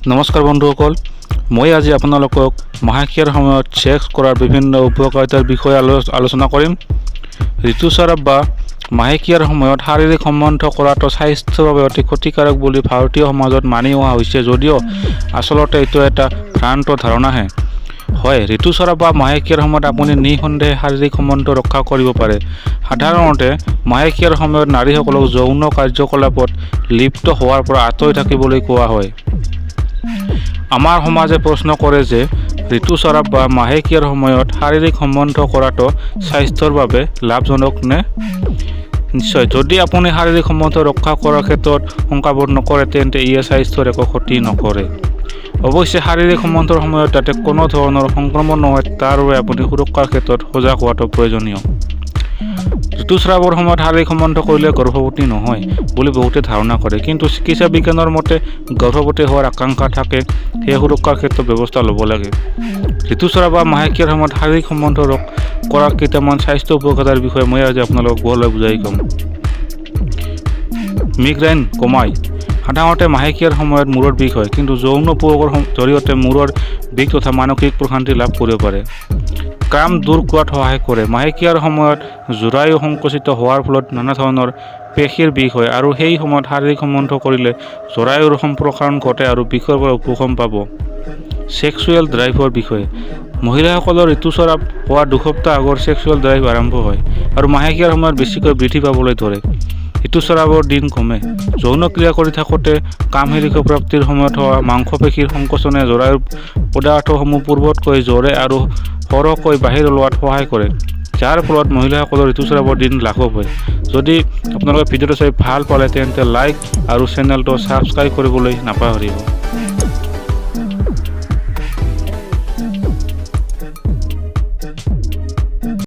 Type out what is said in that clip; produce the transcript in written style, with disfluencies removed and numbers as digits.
নমস্কাৰ বন্ধুসকল, মই আজি আপোনালোকক মাহেকীয়াৰ সময়ত ছেক্স কৰাৰ বিভিন্ন উপকাৰিতাৰ বিষয়ে আলোচনা কৰিম। ঋতুস্ৰাৱ বা মাহেকীয়াৰ সময়ত শাৰীৰিক সম্বন্ধ কৰাটো স্বাস্থ্যৰ বাবে অতি ক্ষতিকাৰক বুলি ভাৰতীয় সমাজত মানি অহা হৈছে, যদিও আচলতে এইটো এটা ভ্ৰান্ত ধাৰণাহে। হয়, ঋতুস্ৰাৱ বা মাহেকীয়াৰ সময়ত আপুনি নিঃসন্দেহে শাৰীৰিক সম্বন্ধ ৰক্ষা কৰিব পাৰে। সাধাৰণতে মাহেকীয়াৰ সময়ত নাৰীসকলক যৌন কাৰ্যকলাপত লিপ্ত হোৱাৰ পৰা আঁতৰি থাকিবলৈ কোৱা হয়। আমাৰ সমাজে প্ৰশ্ন কৰে যে ঋতুস্ৰাৱ বা মাহেকীয়াৰ সময়ত শাৰীৰিক সম্বন্ধ কৰাটো স্বাস্থ্যৰ বাবে লাভজনক নে? নিশ্চয়, যদি আপুনি শাৰীৰিক সম্বন্ধ ৰক্ষা কৰাৰ ক্ষেত্ৰত শংকাবোধ নকৰে, তেন্তে ইয়ে স্বাস্থ্যৰ একো ক্ষতি নকৰে। অৱশ্যে শাৰীৰিক সম্বন্ধৰ সময়ত যাতে কোনো ধৰণৰ সংক্ৰমণ নহয়, তাৰ বাবে আপুনি সুৰক্ষাৰ ক্ষেত্ৰত সজাগ হোৱাটো প্ৰয়োজনীয়। ঋতুস্ৰাৱৰ সময়ত শাৰীৰিক সম্বন্ধ কৰিলে গৰ্ভৱতী নহয় বুলি বহুতে ধাৰণা কৰে, কিন্তু চিকিৎসা বিজ্ঞানৰ মতে গৰ্ভৱতী হোৱাৰ আশংকা থাকে। সেয়ে সুৰক্ষাৰ ক্ষেত্ৰত ব্যৱস্থা ল'ব লাগে। ঋতুস্ৰাৱ বা মাহেকীয়াৰ সময়ত শাৰীৰিক সম্বন্ধ কৰাৰ কেইটামান স্বাস্থ্য উপকাৰিতাৰ বিষয়ে মই আজি আপোনালোকক বহলাই বুজাই ক'ম। মিগ্ৰেইন কমায়। সাধাৰণতে মাহেকীয়াৰ সময়ত মূৰৰ বিষ হয়, কিন্তু যৌন প্ৰয়োগৰ জৰিয়তে মূৰৰ বিষ তথা মানসিক প্ৰশান্তি লাভ কৰিব পাৰে। ক্ৰাম্প দূৰ কৰাত সহায় কৰে। মাহেকীয়াৰ সময়ত জৰায়ু সংকুচিত হোৱাৰ ফলত নানা ধৰণৰ পেশীৰ বিষ হয়, আৰু সেই সময়ত শাৰীৰিক সম্বন্ধ কৰিলে জৰায়ুৰ সম্প্ৰসাৰণ ঘটে আৰু বিষৰ পৰা উপশম পাব। ছেক্সুৱেল ড্ৰাইভৰ বিষয়ে। মহিলাসকলৰ ঋতুস্ৰাৱ হোৱাৰ দুসপ্তাহ আগৰ ছেক্সুৱেল ড্ৰাইভ আৰম্ভ হয় আৰু মাহেকীয়াৰ সময়ত বেছিকৈ বৃদ্ধি পাবলৈ ধৰে। ঋতুস্ৰাৱৰ দিন কমে। যৌন ক্ৰিয়া কৰি থাকোঁতে কামহিৰিক প্ৰাপ্তিৰ সময়ত হোৱা মাংসপেশীৰ সংকোচনে জৰায়ুৰ পদাৰ্থসমূহ পূৰ্বতকৈ জোৰে আৰু সৰহকৈ বাহিৰ ওলোৱাত সহায় কৰে, যাৰ ফলত মহিলাসকলৰ ঋতুস্ৰাৱৰ দিন লাঘৱ হয়। যদি আপোনালোকে ভিডিঅ'টো চাই ভাল পালে, তেন্তে লাইক আৰু চেনেলটো ছাবস্ক্ৰাইব কৰিবলৈ নাপাহৰিব।